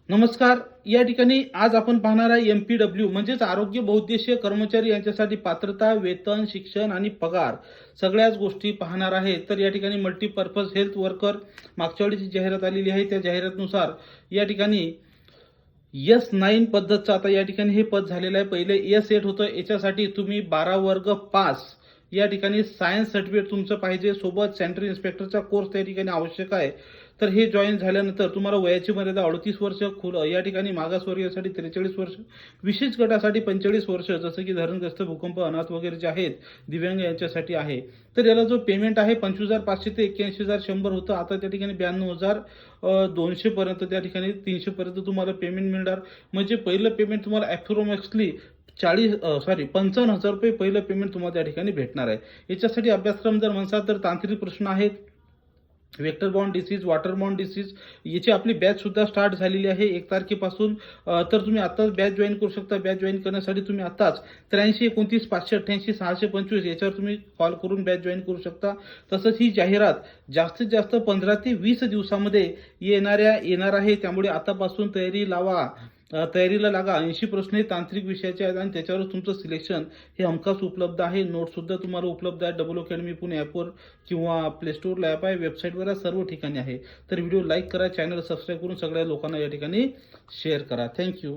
नमस्कार. या ठिकाणी आज आपण पाहणार आहे MPW म्हणजेच आरोग्य बहुउद्देशीय कर्मचारी यांच्यासाठी पात्रता, वेतन, शिक्षण आणि पगार सगळ्याच गोष्टी पाहणार आहे. तर या ठिकाणी मल्टीपर्पज हेल्थ वर्कर मागच्या वेळी जी जाहिरात आलेली आहे त्या जाहिरातीनुसार या ठिकाणी S9 पद्धतचं आता या ठिकाणी हे पद झालेलं आहे. पहिले S8 होतं. याच्यासाठी तुम्ही 12 वर्ग पास या ठिकाणी सायन्स सर्टिफिकेट तुमचं पाहिजे, सोबत सॅनिटरी इन्स्पेक्टरचा कोर्स त्या ठिकाणी आवश्यक आहे. तर हे जॉईन झाल्यानंतर तुम्हाला वयाची मर्यादा 38 वर्ष, या ठिकाणी मागासवर्गीयासाठी 43 वर्ष, विशेष गटासाठी 45 वर्ष, जसं की धरणग्रस्त, भूकंप, अनाथ वगैरे जे आहेत दिव्यांग यांच्यासाठी आहे. तर याला जो पेमेंट आहे 25,500 ते 81,100 होतं. आता त्या ठिकाणी 92,200 पर्यंत त्या ठिकाणी 300 पर्यंत तुम्हाला पेमेंट मिळणार. म्हणजे पहिलं पेमेंट तुम्हाला ॲक्रोमॅक्सली 55,000 रुपये पहिलं पेमेंट तुम्हाला त्या ठिकाणी भेटणार आहे. याच्यासाठी अभ्यासक्रम जर म्हणसाल तर तांत्रिक प्रश्न आहेत, vector borne disease, water born disease याची आपली बॅच सुद्धा स्टार्ट झालेली आहे 1 तारखेपासून. तर तुम्ही आताच बॅच जॉईन करू शकता. बॅच जॉईन करण्यासाठी तुम्ही आताच 83 29 588 625 याच्यावर तुम्ही कॉल करून बॅच जॉईन करू शकता. तसंच ही जाहिरात जास्तीत जास्त 15 ते 20 दिवसामध्ये येणार आहे. त्यामुळे आतापासून तयारीला लागा. 80 प्रश्न हे तांत्रिक विषयाचे आहेत आणि त्याच्यावर तुमचं सिलेक्शन हे हमखास उपलब्ध आहे. नोट्ससुद्धा तुम्हाला उपलब्ध आहे. डबल अकॅडमी पुणे ॲपवर किंवा प्ले स्टोअरला ॲप आहे, वेबसाईटवर सर्व ठिकाणी आहे. तर व्हिडिओ लाईक करा, चॅनल सबस्क्राईब करून सगळ्या लोकांना या ठिकाणी शेअर करा. थँक्यू.